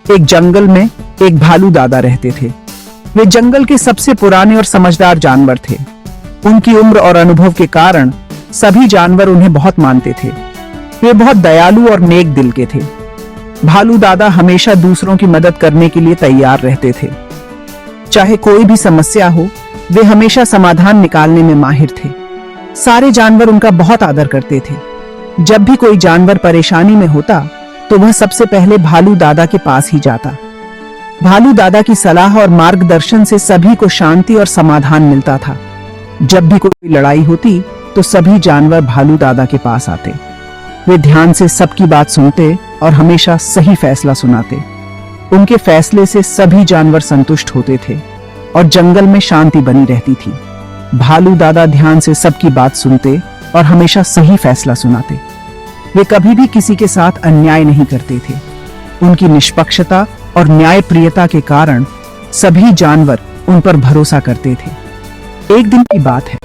एक जंगल में एक भालू दादा रहते थे। वे जंगल के सबसे पुराने और समझदार जानवर थे। उनकी उम्र और अनुभव के कारण सभी जानवर उन्हें बहुत मानते थे। वे बहुत दयालु और नेक दिल के थे। भालू दादा हमेशा दूसरों की मदद करने के लिए तैयार रहते थे। चाहे कोई भी समस्या हो, वे हमेशा समाधान निकालने में माहिर थे। सारे जानवर उनका बहुत आदर करते थे। जब भी कोई जानवर परेशानी में होता तो वह सबसे पहले भालू दादा के पास ही जाता। भालू दादा की सलाह और मार्गदर्शन से सभी को शांति और समाधान मिलता था। जब भी कोई लड़ाई होती तो सभी जानवर भालू दादा के पास आते। वे ध्यान से सबकी बात सुनते और हमेशा सही फैसला सुनाते। उनके फैसले से सभी जानवर संतुष्ट होते थे और जंगल में शांति बनी रहती थी। भालू दादा ध्यान से सबकी बात सुनते और हमेशा सही फैसला सुनाते। वे कभी भी किसी के साथ अन्याय नहीं करते थे। उनकी निष्पक्षता और न्यायप्रियता के कारण सभी जानवर उन पर भरोसा करते थे। एक दिन की बात है,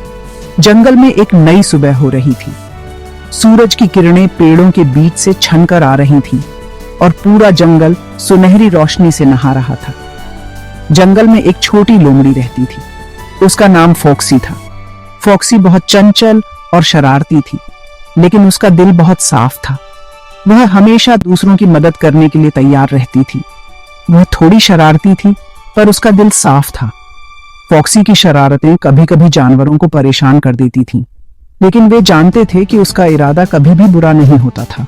जंगल में एक नई सुबह हो रही थी। सूरज की किरणें पेड़ों के बीच से छनकर आ रही थीं और पूरा जंगल सुनहरी रोशनी से नहा रहा था। जंगल में एक छोटी लोमड़ी रहती थी। उसका नाम फॉक्सी था। फॉक्सी बहुत चंचल और शरारती थी, लेकिन उसका दिल बहुत साफ था। वह हमेशा दूसरों की मदद करने के लिए तैयार रहती थी। वह थोड़ी शरारती थी, पर उसका दिल साफ था। फॉक्सी की शरारतें कभी कभी जानवरों को परेशान कर देती थीं, लेकिन वे जानते थे कि उसका इरादा कभी भी बुरा नहीं होता था।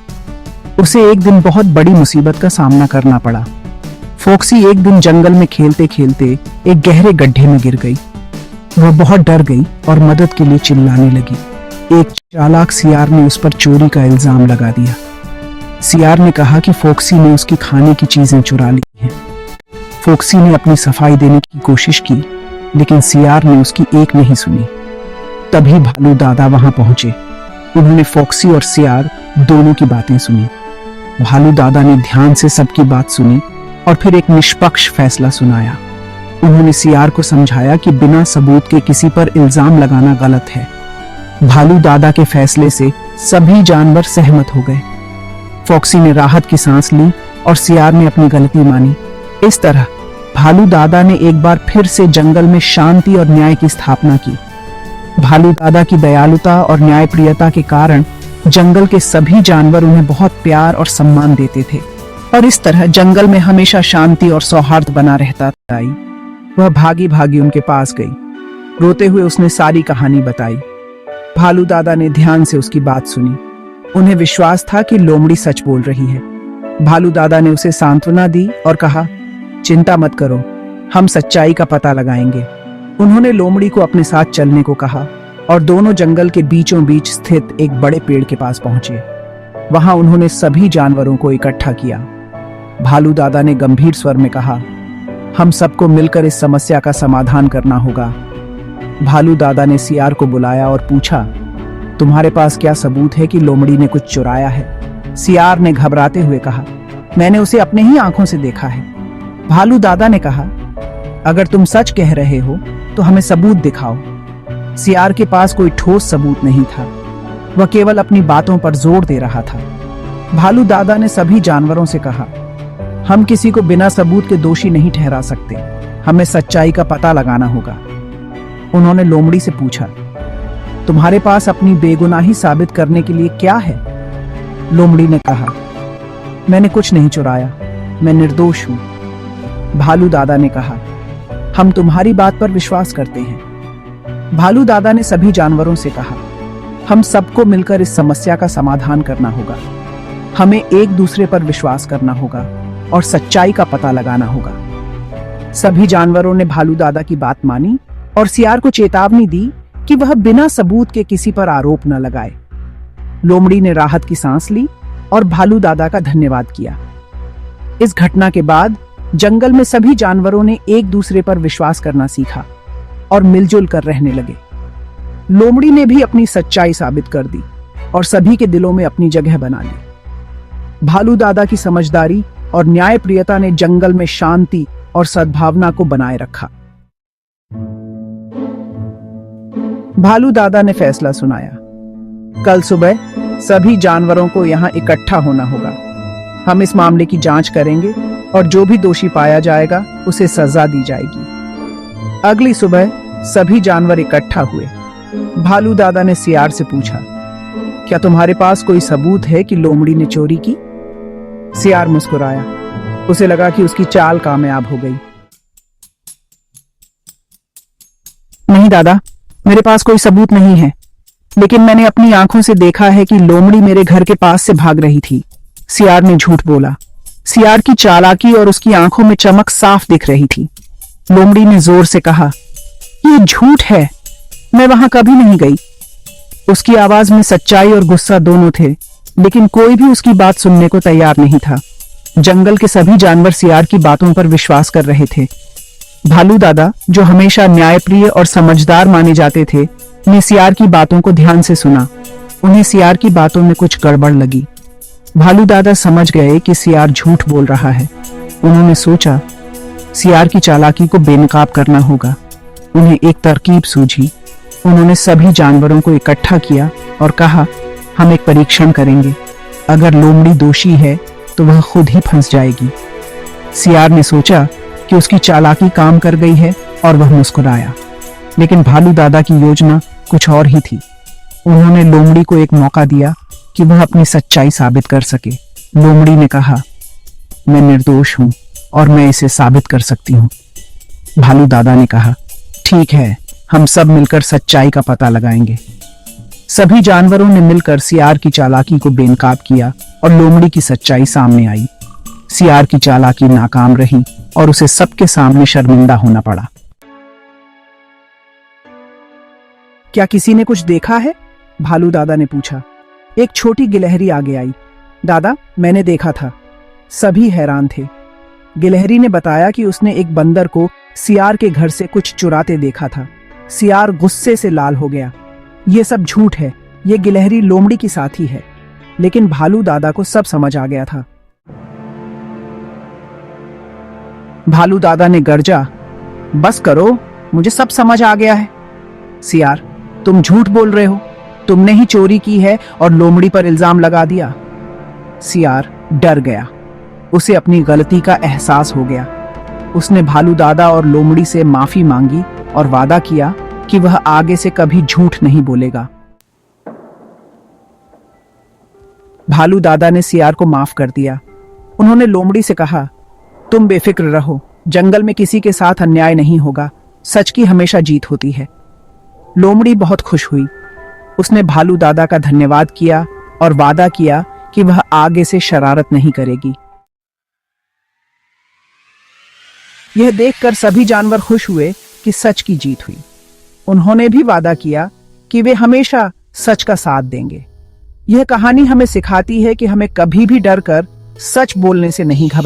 उसे एक दिन बहुत बड़ी मुसीबत का सामना करना पड़ा। फॉक्सी एक दिन जंगल में खेलते खेलते एक गहरे गड्ढे में गिर गई। वह बहुत डर गई और मदद के लिए चिल्लाने लगी। एक चालाक सियार ने उस पर चोरी का इल्जाम लगा दिया। सियार ने कहा कि फॉक्सी ने उसकी खाने की चीजें चुरा ली हैं। फॉक्सी ने अपनी सफाई देने की कोशिश की, लेकिन सियार ने उसकी एक नहीं सुनी। तभी भालू दादा वहां पहुंचे। उन्होंने फॉक्सी और सियार दोनों की बातें सुनी। भालू दादा ने ध्यान से सबकी बात सुनी और फिर एक निष्पक्ष फैसला सुनाया। उन्होंने सियार को समझाया कि बिना सबूत के किसी पर इल्जाम लगाना गलत है। भालू दादा के फैसले से सभी जानवर सहमत हो गए। फॉक्सी ने राहत की सांस ली और सियार ने अपनी गलती मानी। इस तरह भालू दादा ने एक बार फिर से जंगल में शांति और न्याय की स्थापना की। भालू दादा की दयालुता और न्यायप्रियता के कारण जंगल के सभी जानवर उन्हें बहुत प्यार और सम्मान देते थे और इस तरह जंगल में हमेशा शांति और सौहार्द बना रहता था। वह भागी भागी उनके पास गई। रोते हुए उसने सारी कहानी बताई। भालू दादा ने ध्यान से उसकी बात सुनी। उन्हें विश्वास था कि लोमड़ी सच बोल रही है। भालू दादा ने उसे सांत्वना दी और कहा, चिंता मत करो, हम सच्चाई का पता लगाएंगे। उन्होंने लोमड़ी को अपने साथ चलने को कहा और दोनों जंगल के बीचों बीच स्थित एक बड़े पेड़ के पास पहुंचे। वहां उन्होंने सभी जानवरों को इकट्ठा किया। भालू दादा ने गंभीर स्वर में कहा, हम सबको मिलकर इस समस्या का समाधान करना होगा। भालू दादा ने सियार को बुलाया और पूछा, तुम्हारे पास क्या सबूत है कि लोमड़ी ने कुछ चुराया है? सियार ने घबराते हुए कहा, मैंने उसे अपने ही आंखों से देखा है। भालू दादा ने कहा, अगर तुम सच कह रहे हो तो हमें सबूत दिखाओ। सियार के पास कोई ठोस सबूत नहीं था। वह केवल अपनी बातों पर जोर दे रहा था। भालू दादा ने सभी जानवरों से कहा, हम किसी को बिना सबूत के दोषी नहीं ठहरा सकते। हमें सच्चाई का पता लगाना होगा। उन्होंने लोमड़ी से पूछा, तुम्हारे पास अपनी बेगुनाही साबित करने के लिए क्या है? लोमड़ी ने कहा, मैंने कुछ नहीं चुराया, मैं निर्दोष हूं। भालू दादा ने कहा, हम तुम्हारी बात पर विश्वास करते हैं। भालू दादा ने सभी जानवरों से कहा, हम सबको मिलकर इस समस्या का समाधान करना होगा। हमें एक दूसरे पर विश्वास करना होगा और सच्चाई का पता लगाना होगा। सभी जानवरों ने भालू दादा की बात मानी और सियार को चेतावनी दी कि वह बिना सबूत के किसी पर आरोप न लगाए। लोमड़ी ने राहत की सांस ली और भालू दादा का धन्यवाद किया। इस घटना के बाद जंगल में सभी जानवरों ने एक दूसरे पर विश्वास करना सीखा और मिलजुल कर रहने लगे। लोमड़ी ने भी अपनी सच्चाई साबित कर दी और सभी के दिलों में अपनी जगह बना ली। भालू दादा की समझदारी और न्यायप्रियता ने जंगल में शांति और सद्भावना को बनाए रखा। भालू दादा ने फैसला सुनाया, कल सुबह सभी जानवरों को यहाँ इकट्ठा होना होगा। हम इस मामले की जांच करेंगे और जो भी दोषी पाया जाएगा उसे सजा दी जाएगी। अगली सुबह सभी जानवर इकट्ठा हुए। भालू दादा ने सियार से पूछा, क्या तुम्हारे पास कोई सबूत है कि लोमड़ी ने चोरी की? सियार मुस्कुराया। उसे लगा कि उसकी चाल कामयाब हो गई। नहीं दादा, मेरे पास कोई सबूत नहीं है, लेकिन मैंने अपनी आंखों से देखा है कि लोमड़ी मेरे घर के पास से भाग रही थी। सियार ने झूठ बोला। सियार की चालाकी और उसकी आंखों में चमक साफ दिख रही थी। लोमड़ी ने जोर से कहा, ये झूठ है, मैं वहां कभी नहीं गई। उसकी आवाज में सच्चाई और गुस्सा दोनों थे, लेकिन कोई भी उसकी बात सुनने को तैयार नहीं था। जंगल के सभी जानवर सियार की बातों पर विश्वास कर रहे थे। भालू दादा, जो हमेशा न्यायप्रिय और समझदार माने जाते थे, ने सियार की बातों को ध्यान से सुना। उन्हें सियार की बातों में कुछ गड़बड़ लगी। भालू दादा समझ गए कि सियार झूठ बोल रहा है। उन्होंने सोचा, सियार की चालाकी को बेनकाब करना होगा। उन्हें एक तरकीब सूझी। उन्होंने सभी जानवरों को इकट्ठा किया और कहा, हम एक परीक्षण करेंगे। अगर लोमड़ी दोषी है तो वह खुद ही फंस जाएगी। सियार ने सोचा कि उसकी चालाकी काम कर गई है और वह मुस्कुराया। लेकिन भालू दादा की योजना कुछ और ही थी। उन्होंने लोमड़ी को एक मौका दिया कि वह अपनी सच्चाई साबित कर सके। लोमड़ी ने कहा, मैं निर्दोष हूं और मैं इसे साबित कर सकती हूं। भालू दादा ने कहा, ठीक है, हम सब मिलकर सच्चाई का पता लगाएंगे। सभी जानवरों ने मिलकर सियार की चालाकी को बेनकाब किया और लोमड़ी की सच्चाई सामने आई। सियार की चालाकी नाकाम रही और उसे सबके सामने शर्मिंदा होना पड़ा। क्या किसी ने कुछ देखा है? भालू दादा ने पूछा। एक छोटी गिलहरी आगे आई। दादा, मैंने देखा था। सभी हैरान थे। गिलहरी ने बताया कि उसने एक बंदर को सियार के घर से कुछ चुराते देखा था। सियार गुस्से से लाल हो गया। ये सब झूठ है, ये गिलहरी लोमड़ी की साथी है। लेकिन भालू दादा को सब समझ आ गया था। भालू दादा ने गर्जा, बस करो, मुझे सब समझ आ गया है। सियार, तुम झूठ बोल रहे हो, तुमने ही चोरी की है और लोमड़ी पर इल्जाम लगा दिया। सियार डर गया। उसे अपनी गलती का एहसास हो गया। उसने भालू दादा और लोमड़ी से माफी मांगी और वादा किया कि वह आगे से कभी झूठ नहीं बोलेगा। भालू दादा ने सियार को माफ कर दिया। उन्होंने लोमड़ी से कहा, तुम बेफिक्र रहो, जंगल में किसी के साथ अन्याय नहीं होगा, सच की हमेशा जीत होती है। लोमड़ी बहुत खुश हुई। उसने भालू दादा का धन्यवाद किया और वादा किया कि वह आगे से शरारत नहीं करेगी। यह देखकर सभी जानवर खुश हुए कि सच की जीत हुई। उन्होंने भी वादा किया कि वे हमेशा सच का साथ देंगे। यह कहानी हमें सिखाती है कि हमें कभी भी डरकर सच बोलने से नहीं घबराना।